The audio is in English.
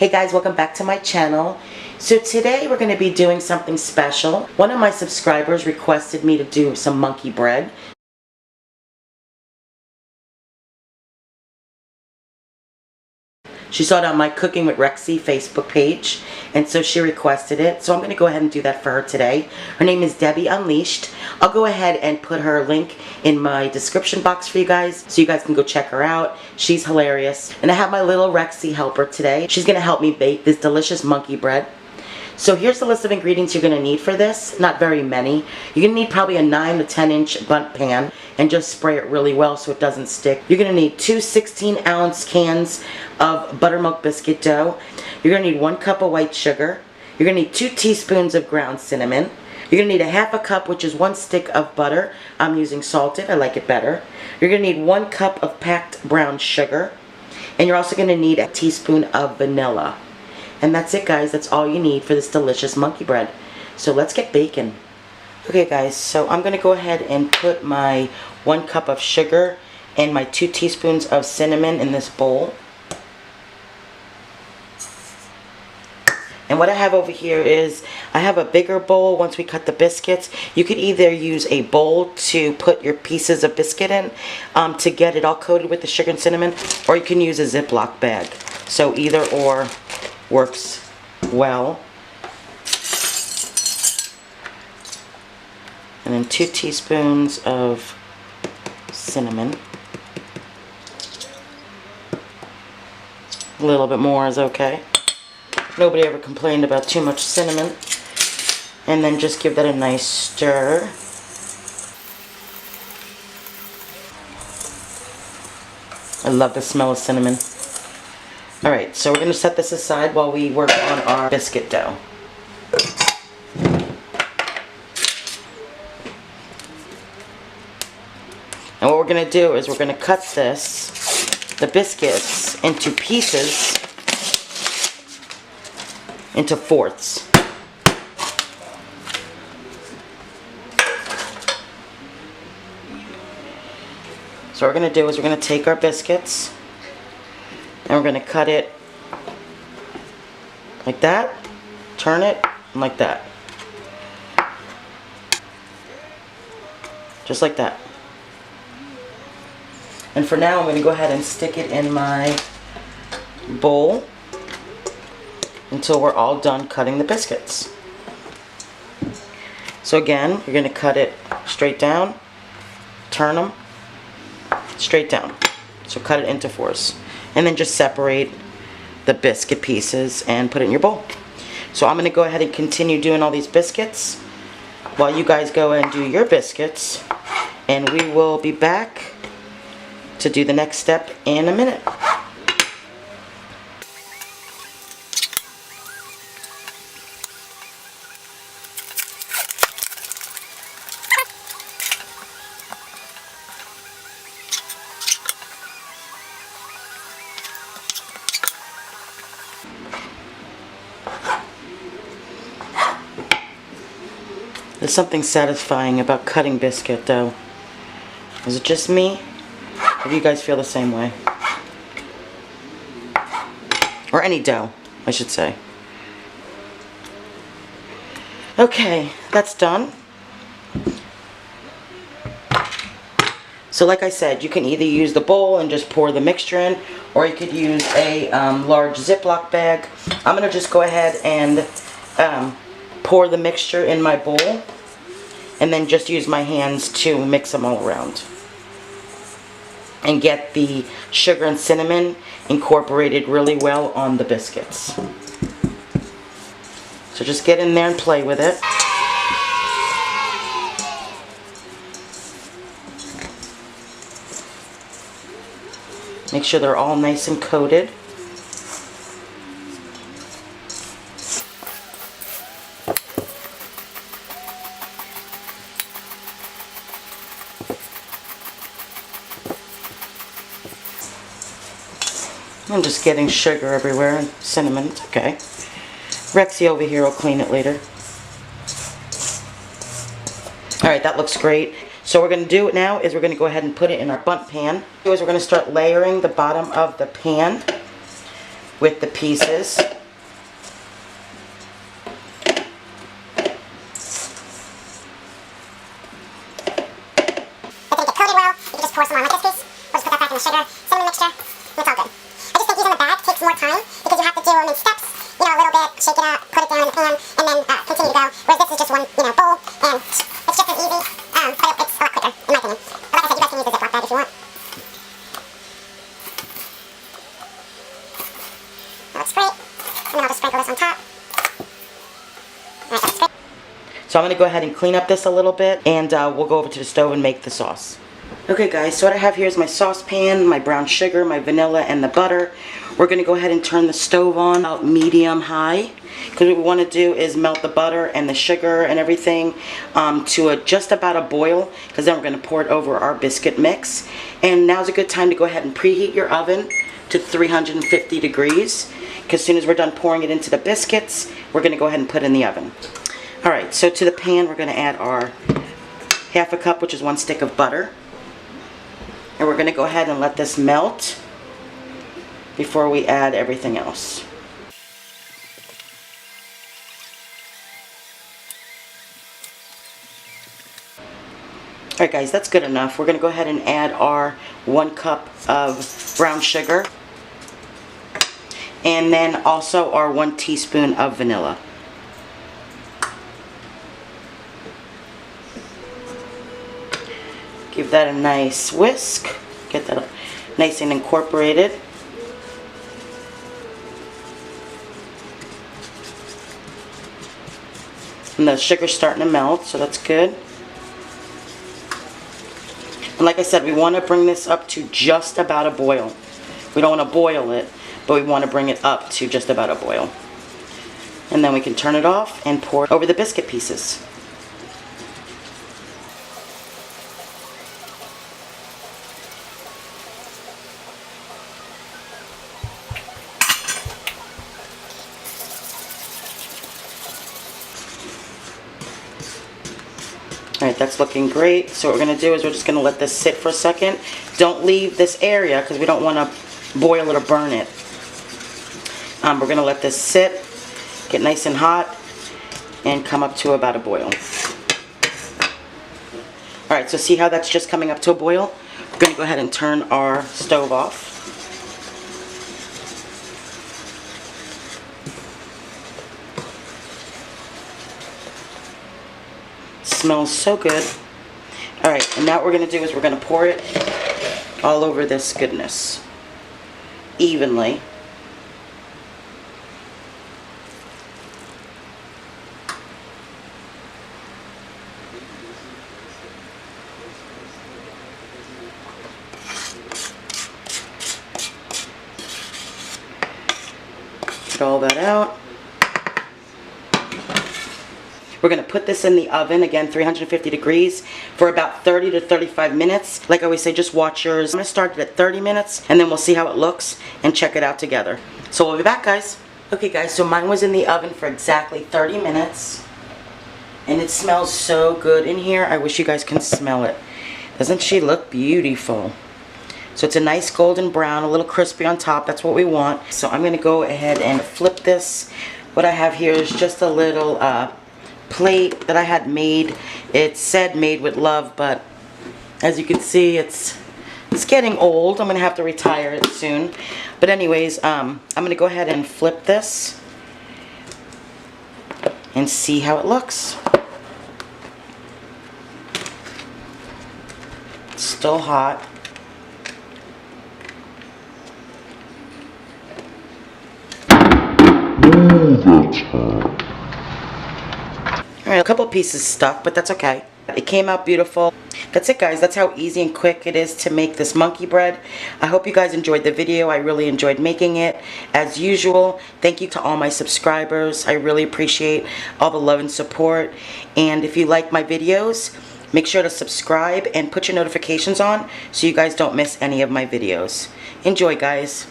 Hey guys, welcome back to my channel. So today we're going to be doing something special. One of my subscribers requested me to do some monkey bread. She saw it on my Cooking with Rexy Facebook page, and so she requested it. So I'm going to go ahead and do that for her today. Her name is Debbie Unleashed. I'll go ahead and put her link in my description box for you guys, so you guys can go check her out. She's hilarious. And I have my little Rexy helper today. She's going to help me bake this delicious monkey bread. So here's the list of ingredients you're going to need for this. Not very many. You're going to need probably a 9 to 10 inch bundt pan, and just spray it really well so it doesn't stick. You're going to need 2 16-ounce cans of buttermilk biscuit dough. You're going to need 1 cup of white sugar. You're going to need 2 teaspoons of ground cinnamon. You're going to need a half a cup, which is 1 stick of butter. I'm using salted. I like it better. You're going to need 1 cup of packed brown sugar. And you're also going to need a teaspoon of vanilla. And that's it, guys. That's all you need for this delicious monkey bread. So let's get baking. Okay, guys, so I'm going to go ahead and put my 1 cup of sugar and my 2 teaspoons of cinnamon in this bowl. And what I have over here is, I have a bigger bowl once we cut the biscuits. You could either use a bowl to put your pieces of biscuit in to get it all coated with the sugar and cinnamon, or you can use a Ziploc bag. So either or works well. And then 2 teaspoons of cinnamon. A little bit more is okay. Nobody ever complained about too much cinnamon. And then just give that a nice stir. I love the smell of cinnamon. Alright, so we're going to set this aside while we work on our biscuit dough. And what we're going to do is we're going to cut the biscuits into pieces, into fourths. So what we're going to do is we're going to take our biscuits and we're going to cut it like that, turn it, and like that. Just like that. And for now, I'm going to go ahead and stick it in my bowl until we're all done cutting the biscuits. So again, you're going to cut it straight down, turn them, straight down. So cut it into fours. And then just separate the biscuit pieces and put it in your bowl. So I'm going to go ahead and continue doing all these biscuits while you guys go and do your biscuits. And we will be back to do the next step in a minute. There's something satisfying about cutting biscuit dough. Is it just me? Or do you guys feel the same way? Or any dough, I should say. Okay, that's done. So like I said, you can either use the bowl and just pour the mixture in, or you could use a large Ziploc bag. I'm going to just go ahead and pour the mixture in my bowl, and then just use my hands to mix them all around. And get the sugar and cinnamon incorporated really well on the biscuits. So just get in there and play with it. Make sure they're all nice and coated. I'm just getting sugar everywhere and cinnamon. It's okay. Rexy over here will clean it later. Alright, that looks great. So what we're going to do now is we're going to go ahead and put it in our bundt pan. We're going to start layering the bottom of the pan with the pieces. pour some more. Like this piece, we'll just put that back in the sugar, cinnamon mixture, and it's all good. I just think using the bag takes more time because you have to do them in steps, you know, a little bit, shake it up, put it down in the pan, and then continue to go. Whereas this is just one, you know, bowl, and it's just as easy, but it's a lot quicker, in my opinion. But like I said, you guys can use the Ziploc bag if you want. That looks great. And then I'll just sprinkle this on top. Alright, that's great. So I'm going to go ahead and clean up this a little bit, and we'll go over to the stove and make the sauce. Okay guys, so what I have here is my saucepan, my brown sugar, my vanilla, and the butter. We're going to go ahead and turn the stove on about medium-high, because what we want to do is melt the butter and the sugar and everything to just about a boil, because then we're going to pour it over our biscuit mix. And now's a good time to go ahead and preheat your oven to 350 degrees, because as soon as we're done pouring it into the biscuits, we're going to go ahead and put it in the oven. Alright, so to the pan we're going to add our half a cup, which is 1 stick of butter. And we're going to go ahead and let this melt before we add everything else. Alright guys, that's good enough. We're going to go ahead and add our 1 cup of brown sugar. And then also our 1 teaspoon of vanilla. Give that a nice whisk. Get that nice and incorporated. And the sugar's starting to melt, so that's good. And like I said, we want to bring this up to just about a boil. We don't want to boil it, but we want to bring it up to just about a boil. And then we can turn it off and pour it over the biscuit pieces. Alright, that's looking great. So what we're going to do is we're just going to let this sit for a second. Don't leave this area because we don't want to boil it or burn it. We're going to let this sit, get nice and hot, and come up to about a boil. Alright, so see how that's just coming up to a boil? We're going to go ahead and turn our stove off. Smells so good. Alright, and now what we're going to do is we're going to pour it all over this goodness evenly. Get all that out. We're going to put this in the oven, again 350 degrees, for about 30 to 35 minutes. Like I always say, just watch yours. I'm going to start it at 30 minutes, and then we'll see how it looks and check it out together. So we'll be back, guys. Okay, guys, so mine was in the oven for exactly 30 minutes. And it smells so good in here. I wish you guys can smell it. Doesn't she look beautiful? So it's a nice golden brown, a little crispy on top. That's what we want. So I'm going to go ahead and flip this. What I have here is just a little plate that I had made. It said made with love, but as you can see, it's getting old. I'm gonna have to retire it soon. But anyways, I'm gonna go ahead and flip this and see how it looks. It's still hot. That's hot. Alright, a couple pieces stuck, but that's okay. It came out beautiful. That's it, guys. That's how easy and quick it is to make this monkey bread. I hope you guys enjoyed the video. I really enjoyed making it. As usual, thank you to all my subscribers. I really appreciate all the love and support. And if you like my videos, make sure to subscribe and put your notifications on so you guys don't miss any of my videos. Enjoy, guys.